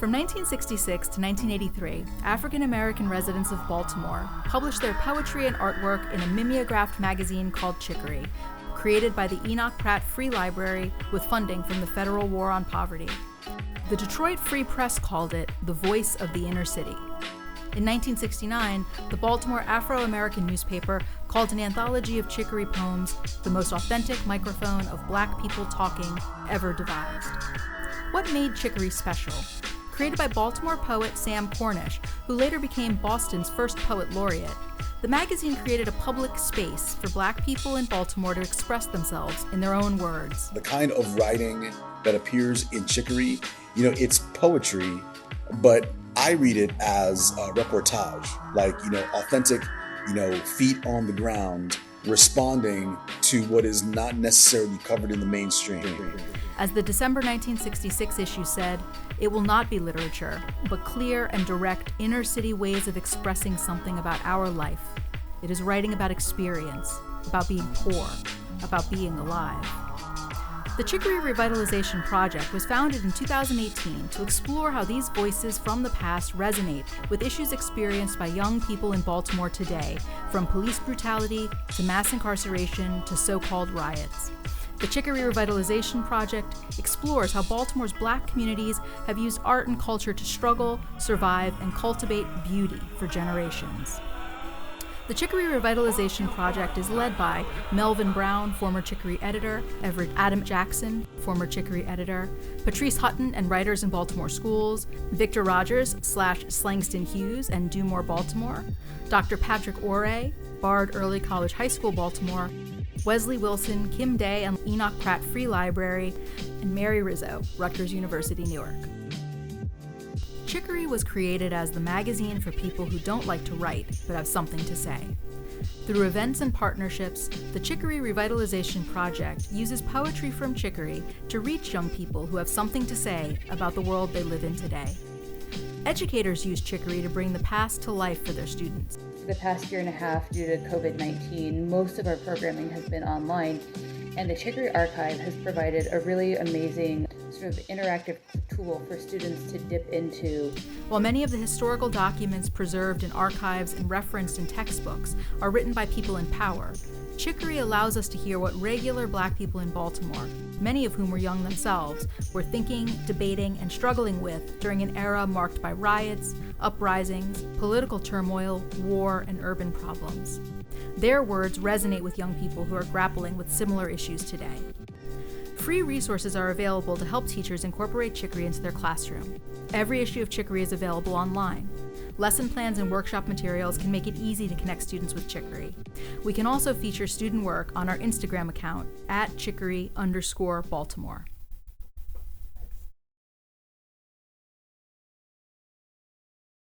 From 1966 to 1983, African American residents of Baltimore published their poetry and artwork in a mimeographed magazine called Chicory, created by the Enoch Pratt Free Library with funding from the Federal War on Poverty. The Detroit Free Press called it the voice of the inner city. In 1969, the Baltimore Afro-American newspaper called an anthology of Chicory poems the most authentic microphone of Black people talking ever devised. What made Chicory special? Created by Baltimore poet Sam Cornish, who later became Boston's first poet laureate, the magazine created a public space for Black people in Baltimore to express themselves in their own words. The kind of writing that appears in Chicory, it's poetry, but I read it as a reportage, like, authentic, feet on the ground, responding to what is not necessarily covered in the mainstream. As the December 1966 issue said, it will not be literature, but clear and direct inner city ways of expressing something about our life. It is writing about experience, about being poor, about being alive. The Chicory Revitalization Project was founded in 2018 to explore how these voices from the past resonate with issues experienced by young people in Baltimore today, from police brutality to mass incarceration to so-called riots. The Chicory Revitalization Project explores how Baltimore's Black communities have used art and culture to struggle, survive, and cultivate beauty for generations. The Chicory Revitalization Project is led by Melvin Brown, former Chicory editor, Everett Adam Jackson, former Chicory editor, Patrice Hutton and writers in Baltimore schools, Victor Rogers / Slangston Hughes and Do More Baltimore, Dr. Patrick Ore, Bard Early College High School, Baltimore, Wesley Wilson, Kim Day and Enoch Pratt Free Library, and Mary Rizzo, Rutgers University-Newark. Chicory was created as the magazine for people who don't like to write, but have something to say. Through events and partnerships, the Chicory Revitalization Project uses poetry from Chicory to reach young people who have something to say about the world they live in today. Educators use Chicory to bring the past to life for their students. For the past year and a half, due to COVID-19, most of our programming has been online, and the Chicory Archive has provided a really amazing sort of interactive tool for students to dip into. While many of the historical documents preserved in archives and referenced in textbooks are written by people in power, Chicory allows us to hear what regular Black people in Baltimore, many of whom were young themselves, were thinking, debating, and struggling with during an era marked by riots, uprisings, political turmoil, war, and urban problems. Their words resonate with young people who are grappling with similar issues today. Free resources are available to help teachers incorporate Chicory into their classroom. Every issue of Chicory is available online. Lesson plans and workshop materials can make it easy to connect students with Chicory. We can also feature student work on our Instagram account @Chicory_Baltimore.